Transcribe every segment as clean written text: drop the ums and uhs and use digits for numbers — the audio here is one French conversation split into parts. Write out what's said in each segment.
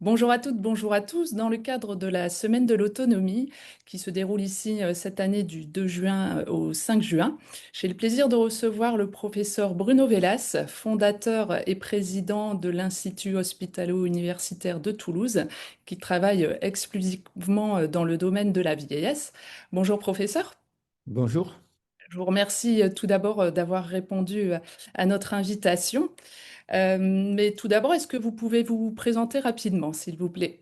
Bonjour à toutes, bonjour à tous. Dans le cadre de la Semaine de l'autonomie qui se déroule ici cette année du 2 juin au 5 juin, j'ai le plaisir de recevoir le professeur Bruno Vellas, fondateur et président de l'Institut hospitalo-universitaire de Toulouse, qui travaille exclusivement dans le domaine de la vieillesse. Bonjour professeur. Bonjour. Je vous remercie tout d'abord d'avoir répondu à notre invitation. Mais tout d'abord, est-ce que vous pouvez vous présenter rapidement, s'il vous plaît?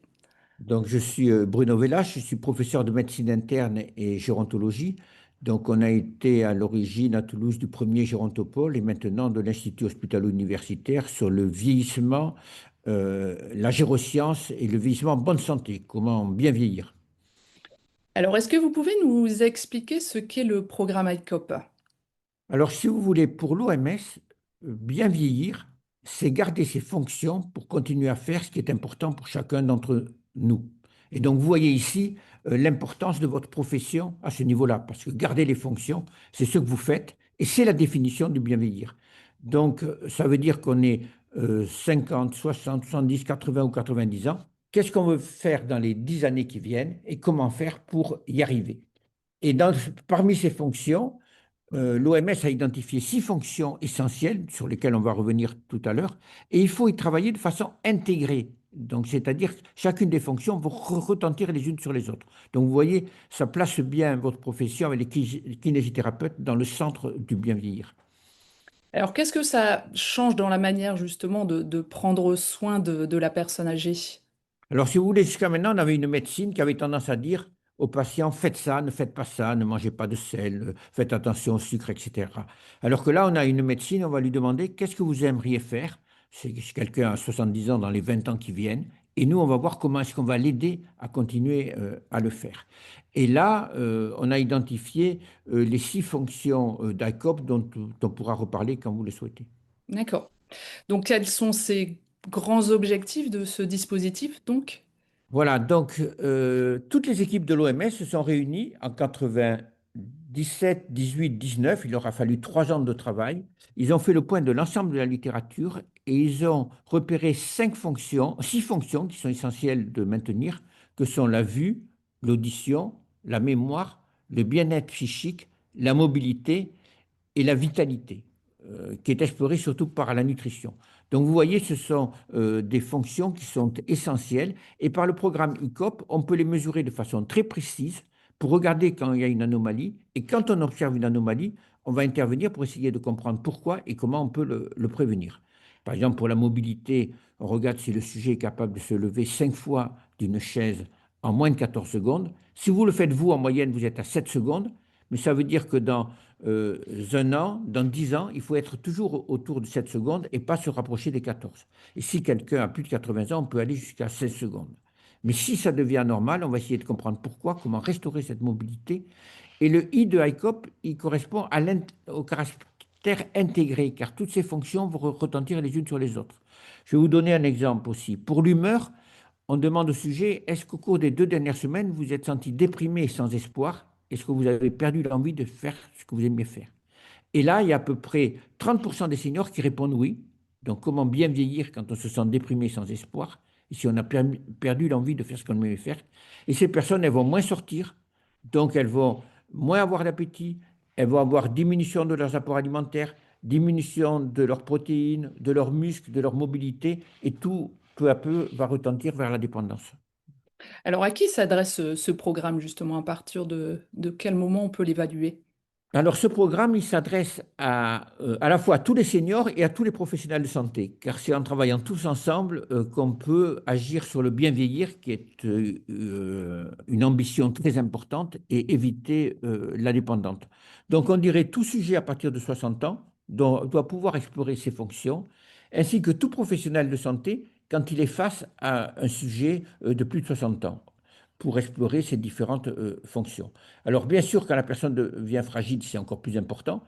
Donc, je suis Bruno Vellas, je suis professeur de médecine interne et gérontologie. Donc, on a été à l'origine à Toulouse du premier gérontopole et maintenant de l'Institut hospitalo-universitaire sur le vieillissement, la géroscience et le vieillissement en bonne santé, comment bien vieillir. Alors, est-ce que vous pouvez nous expliquer ce qu'est le programme ICOP? Alors, si vous voulez, pour l'OMS, bien vieillir, c'est garder ses fonctions pour continuer à faire ce qui est important pour chacun d'entre nous. Et donc, vous voyez ici l'importance de votre profession à ce niveau-là, parce que garder les fonctions, c'est ce que vous faites, et c'est la définition du bien vieillir. Donc, ça veut dire qu'on est 50, 60, 70, 80 ou 90 ans. Qu'est-ce qu'on veut faire dans les 10 années qui viennent et comment faire pour y arriver? Et parmi ces fonctions, l'OMS a identifié 6 fonctions essentielles sur lesquelles on va revenir tout à l'heure, et il faut y travailler de façon intégrée. Donc, c'est-à-dire que chacune des fonctions va retentir les unes sur les autres. Donc, vous voyez, ça place bien votre profession avec les kinésithérapeutes dans le centre du bien vieillir. Alors, qu'est-ce que ça change dans la manière justement de prendre soin de la personne âgée? Alors, si vous voulez, jusqu'à maintenant, on avait une médecine qui avait tendance à dire aux patients, faites ça, ne faites pas ça, ne mangez pas de sel, faites attention au sucre, etc. Alors que là, on a une médecine, on va lui demander, qu'est-ce que vous aimeriez faire? C'est quelqu'un à 70 ans dans les 20 ans qui viennent. Et nous, on va voir comment est-ce qu'on va l'aider à continuer à le faire. Et là, on a identifié les 6 fonctions d'ICOP dont on pourra reparler quand vous le souhaitez. D'accord. Donc, quels sont ces grands objectifs de ce dispositif, donc? Voilà, donc toutes les équipes de l'OMS se sont réunies en 97, 18, 19. Il leur a fallu 3 ans de travail. Ils ont fait le point de l'ensemble de la littérature et ils ont repéré 5 fonctions, 6 fonctions qui sont essentielles de maintenir, que sont la vue, l'audition, la mémoire, le bien-être psychique, la mobilité et la vitalité, qui est explorée surtout par la nutrition. Donc vous voyez, ce sont des fonctions qui sont essentielles et par le programme ICOP, on peut les mesurer de façon très précise pour regarder quand il y a une anomalie et quand on observe une anomalie, on va intervenir pour essayer de comprendre pourquoi et comment on peut le prévenir. Par exemple, pour la mobilité, on regarde si le sujet est capable de se lever 5 fois d'une chaise en moins de 14 secondes. Si vous le faites vous, en moyenne, vous êtes à 7 secondes, mais ça veut dire que dans un an, dans 10 ans, il faut être toujours autour de 7 secondes et pas se rapprocher des 14. Et si quelqu'un a plus de 80 ans, on peut aller jusqu'à 16 secondes. Mais si ça devient normal, on va essayer de comprendre pourquoi, comment restaurer cette mobilité. Et le I de ICOP, il correspond au caractère intégré, car toutes ces fonctions vont retentir les unes sur les autres. Je vais vous donner un exemple aussi. Pour l'humeur, on demande au sujet, est-ce qu'au cours des 2 dernières semaines, vous êtes senti déprimé et sans espoir? Est-ce que vous avez perdu l'envie de faire ce que vous aimiez faire? Et là, il y a à peu près 30% des seniors qui répondent oui. Donc, comment bien vieillir quand on se sent déprimé sans espoir? Et si on a perdu l'envie de faire ce qu'on aimait faire? Et ces personnes, elles vont moins sortir. Donc, elles vont moins avoir d'appétit. Elles vont avoir diminution de leurs apports alimentaires, diminution de leurs protéines, de leurs muscles, de leur mobilité. Et tout, peu à peu, va retentir vers la dépendance. Alors, à qui s'adresse ce programme justement? À partir de quel moment on peut l'évaluer? Alors, ce programme, il s'adresse à la fois à tous les seniors et à tous les professionnels de santé, car c'est en travaillant tous ensemble qu'on peut agir sur le bien vieillir, qui est une ambition très importante, et éviter la dépendante. Donc, on dirait tout sujet à partir de 60 ans doit pouvoir explorer ses fonctions, ainsi que tout professionnel de santé quand il est face à un sujet de plus de 60 ans, pour explorer ces différentes fonctions. Alors, bien sûr, quand la personne devient fragile, c'est encore plus important.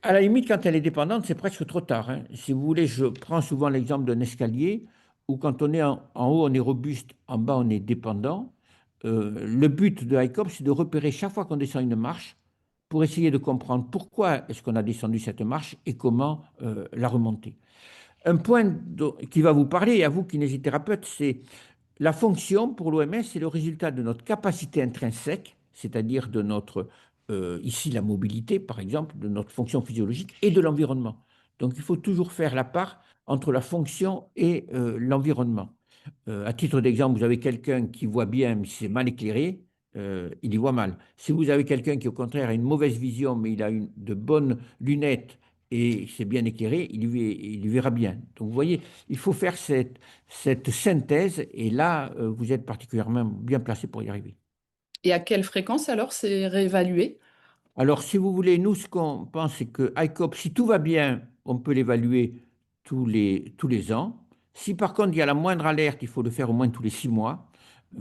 À la limite, quand elle est dépendante, c'est presque trop tard, hein. Si vous voulez, je prends souvent l'exemple d'un escalier où quand on est en haut, on est robuste, en bas, on est dépendant. Le but de ICOP, c'est de repérer chaque fois qu'on descend une marche pour essayer de comprendre pourquoi est-ce qu'on a descendu cette marche et comment la remonter. Un point qui va vous parler, et à vous kinésithérapeute, c'est La fonction pour l'OMS, c'est le résultat de notre capacité intrinsèque, c'est-à-dire de notre, ici la mobilité par exemple, de notre fonction physiologique et de l'environnement. Donc il faut toujours faire la part entre la fonction et l'environnement. À titre d'exemple, vous avez quelqu'un qui voit bien, mais c'est mal éclairé, il y voit mal. Si vous avez quelqu'un qui, au contraire, a une mauvaise vision, mais il a de bonnes lunettes et c'est bien éclairé, il y verra bien. Donc, vous voyez, il faut faire cette synthèse et là, vous êtes particulièrement bien placé pour y arriver. Et à quelle fréquence alors c'est réévalué? Alors, si vous voulez, nous, ce qu'on pense, c'est que ICOP, si tout va bien, on peut l'évaluer tous les ans. Si par contre, il y a la moindre alerte, il faut le faire au moins tous les 6 mois.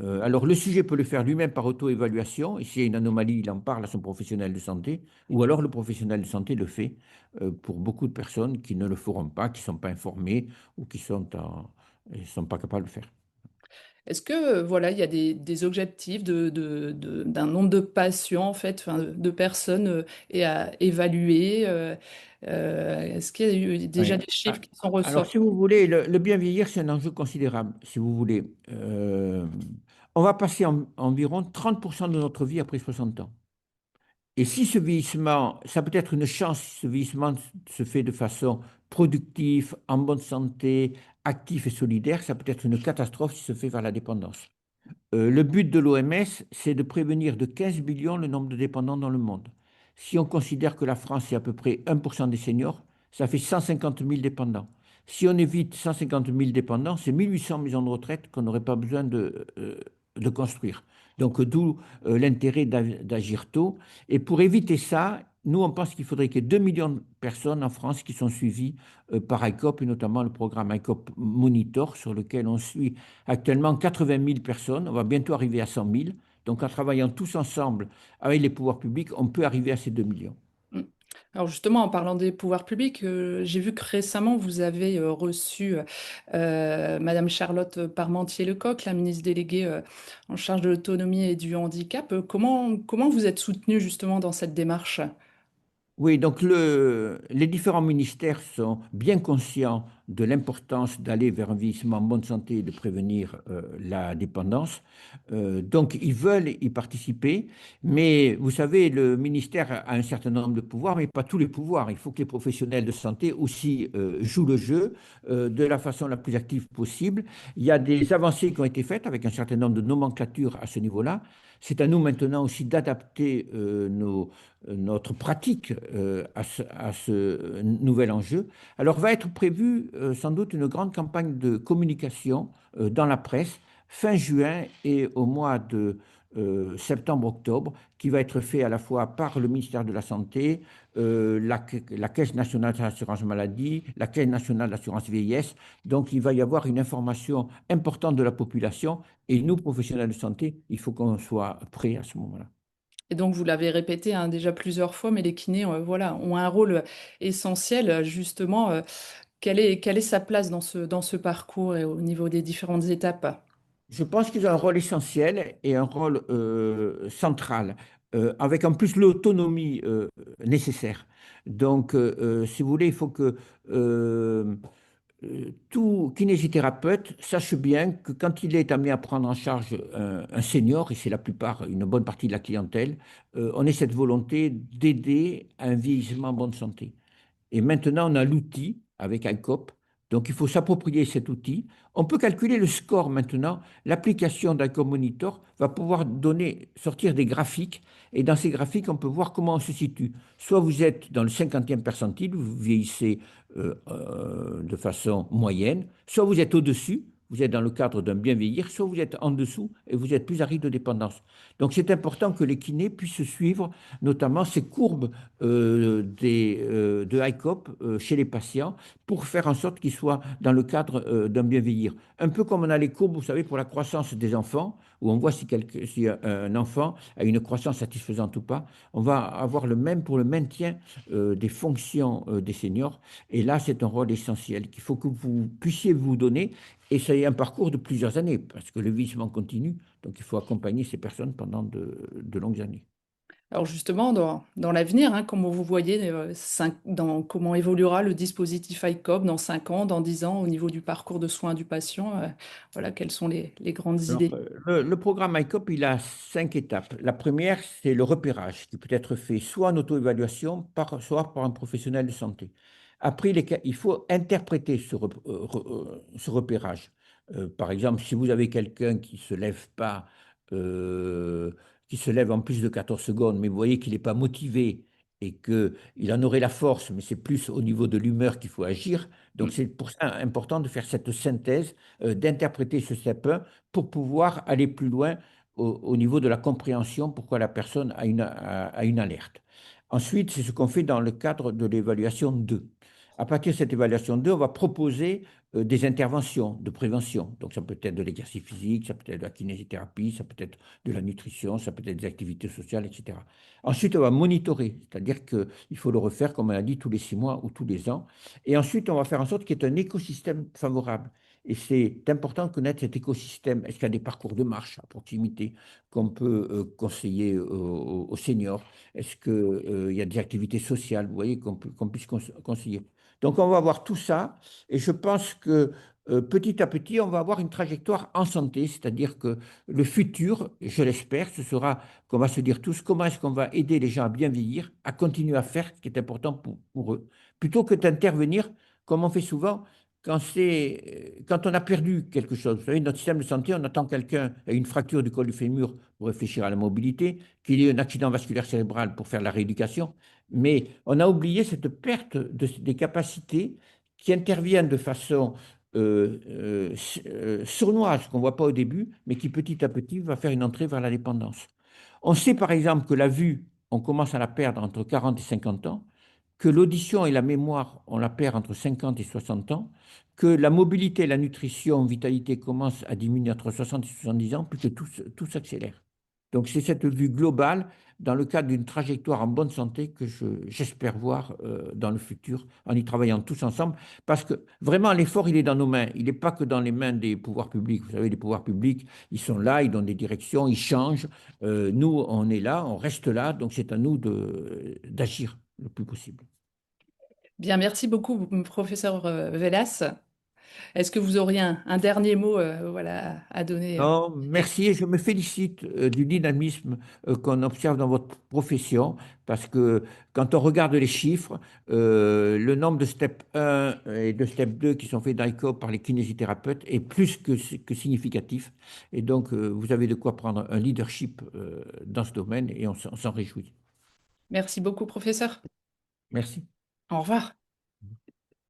Alors, le sujet peut le faire lui-même par auto-évaluation. Et s'il y a une anomalie, il en parle à son professionnel de santé. Ou alors, le professionnel de santé le fait pour beaucoup de personnes qui ne le feront pas, qui ne sont pas informées ou qui sont pas capables de le faire. Est-ce que voilà, il y a des objectifs d'un nombre de patients en fait, enfin, de personnes et à évaluer est-ce qu'il y a eu déjà Oui. des chiffres qui sont ressortis? Alors, si vous voulez, le bien vieillir, c'est un enjeu considérable, si vous voulez. On va passer environ 30% de notre vie après 60 ans. Et si ce vieillissement, ça peut être une chance si ce vieillissement se fait de façon productive, en bonne santé, actif et solidaire, ça peut être une catastrophe si se fait vers la dépendance. Le but de l'OMS, c'est de prévenir de 15 millions le nombre de dépendants dans le monde. Si on considère que la France est à peu près 1% des seniors, ça fait 150 000 dépendants. Si on évite 150 000 dépendants, c'est 1800 maisons de retraite qu'on n'aurait pas besoin de construire. Donc, d'où l'intérêt d'agir tôt. Et pour éviter ça, nous, on pense qu'il faudrait qu'il y ait 2 millions de personnes en France qui sont suivies par ICOP, et notamment le programme ICOP Monitor, sur lequel on suit actuellement 80 000 personnes. On va bientôt arriver à 100 000. Donc, en travaillant tous ensemble avec les pouvoirs publics, on peut arriver à ces 2 millions. Mm. Alors justement, en parlant des pouvoirs publics, j'ai vu que récemment vous avez reçu Madame Charlotte Parmentier-Lecoq, la ministre déléguée en charge de l'autonomie et du handicap. Comment vous êtes soutenu justement dans cette démarche? Oui, donc les différents ministères sont bien conscients de l'importance d'aller vers un vieillissement en bonne santé et de prévenir la dépendance. Donc, ils veulent y participer, mais vous savez, le ministère a un certain nombre de pouvoirs, mais pas tous les pouvoirs. Il faut que les professionnels de santé aussi jouent le jeu de la façon la plus active possible. Il y a des avancées qui ont été faites avec un certain nombre de nomenclatures à ce niveau-là. C'est à nous maintenant aussi d'adapter notre pratique à ce nouvel enjeu. Alors va être prévue sans doute une grande campagne de communication dans la presse fin juin et au mois de septembre-octobre, qui va être fait à la fois par le ministère de la Santé, la Caisse nationale d'assurance maladie, la Caisse nationale d'assurance vieillesse. Donc il va y avoir une information importante de la population et nous, professionnels de santé, il faut qu'on soit prêts à ce moment-là. Et donc, vous l'avez répété hein, déjà plusieurs fois, mais les kinés, voilà, ont un rôle essentiel, justement. Quelle est sa place dans ce parcours et au niveau des différentes étapes? Je pense qu'ils ont un rôle essentiel et un rôle central, avec en plus l'autonomie nécessaire. Donc, si vous voulez, il faut que tout kinésithérapeute sache bien que quand il est amené à prendre en charge un senior, et c'est la plupart, une bonne partie de la clientèle, on ait cette volonté d'aider à un vieillissement en bonne santé. Et maintenant, on a l'outil avec ICOP. Donc, il faut s'approprier cet outil. On peut calculer le score maintenant. L'application d'ICOP Monitor va pouvoir sortir des graphiques. Et dans ces graphiques, on peut voir comment on se situe. Soit vous êtes dans le 50e percentile, vous vieillissez de façon moyenne. Soit vous êtes au-dessus, vous êtes dans le cadre d'un bien vieillir. Soit vous êtes en dessous et vous êtes plus à risque de dépendance. Donc, c'est important que les kinés puissent suivre notamment ces courbes de ICOP chez les patients pour faire en sorte qu'ils soient dans le cadre d'un bien vieillir. Un peu comme on a les courbes, vous savez, pour la croissance des enfants, où on voit si un enfant a une croissance satisfaisante ou pas. On va avoir le même pour le maintien des fonctions des seniors. Et là, c'est un rôle essentiel qu'il faut que vous puissiez vous donner. Et c'est un parcours de plusieurs années, parce que le vieillissement continue. Donc, il faut accompagner ces personnes pendant de longues années. Alors justement, dans l'avenir, hein, comment vous voyez, comment évoluera le dispositif ICOP dans 5 ans, dans 10 ans, au niveau du parcours de soins du patient, voilà, quelles sont les grandes Alors, idées? le programme ICOP, il a 5 étapes. La première, c'est le repérage, qui peut être fait soit en auto-évaluation, soit par un professionnel de santé. Après, il faut interpréter ce repérage. Par exemple, si vous avez quelqu'un qui se lève pas, euh, qui se lève en plus de 14 secondes, mais vous voyez qu'il n'est pas motivé et qu'il en aurait la force, mais c'est plus au niveau de l'humeur qu'il faut agir. Donc, Mm. c'est pour ça important de faire cette synthèse, d'interpréter ce step 1 pour pouvoir aller plus loin au niveau de la compréhension, pourquoi la personne a une alerte. Ensuite, c'est ce qu'on fait dans le cadre de l'évaluation 2. À partir de cette évaluation 2, on va proposer des interventions de prévention. Donc, ça peut être de l'exercice physique, ça peut être de la kinésithérapie, ça peut être de la nutrition, ça peut être des activités sociales, etc. Ensuite, on va monitorer, c'est-à-dire qu'il faut le refaire, comme on a dit, tous les 6 mois ou tous les ans. Et ensuite, on va faire en sorte qu'il y ait un écosystème favorable. Et c'est important de connaître cet écosystème. Est-ce qu'il y a des parcours de marche à proximité qu'on peut conseiller aux seniors? Est-ce qu'il y a des activités sociales, vous voyez, qu'on puisse conseiller? Donc, on va voir tout ça. Et je pense que petit à petit, on va avoir une trajectoire en santé. C'est-à-dire que le futur, je l'espère, ce sera qu'on va se dire tous comment est-ce qu'on va aider les gens à bien vieillir, à continuer à faire ce qui est important pour eux, plutôt que d'intervenir, comme on fait souvent quand on a perdu quelque chose. Vous savez, notre système de santé, on attend quelqu'un a une fracture du col du fémur pour réfléchir à la mobilité, qu'il y ait un accident vasculaire cérébral pour faire la rééducation. Mais on a oublié cette perte des capacités qui interviennent de façon sournoise, qu'on ne voit pas au début, mais qui petit à petit va faire une entrée vers la dépendance. On sait par exemple que la vue, on commence à la perdre entre 40 et 50 ans, que l'audition et la mémoire, on la perd entre 50 et 60 ans, que la mobilité, la nutrition, vitalité commencent à diminuer entre 60 et 70 ans, puis que tout s'accélère. Donc c'est cette vue globale, dans le cadre d'une trajectoire en bonne santé, que j'espère voir dans le futur, en y travaillant tous ensemble, parce que vraiment l'effort, il est dans nos mains, il n'est pas que dans les mains des pouvoirs publics. Vous savez, les pouvoirs publics, ils sont là, ils donnent des directions, ils changent. Nous, on est là, on reste là, donc c'est à nous d'agir le plus possible. Bien, merci beaucoup, professeur Velas. Est-ce que vous auriez un dernier mot, voilà, à donner? Non, merci et je me félicite du dynamisme qu'on observe dans votre profession parce que quand on regarde les chiffres, le nombre de step 1 et de step 2 qui sont faits d'ICO par les kinésithérapeutes est plus que significatif. Et donc, vous avez de quoi prendre un leadership dans ce domaine et on s'en réjouit. Merci beaucoup, professeur. Merci. Au revoir.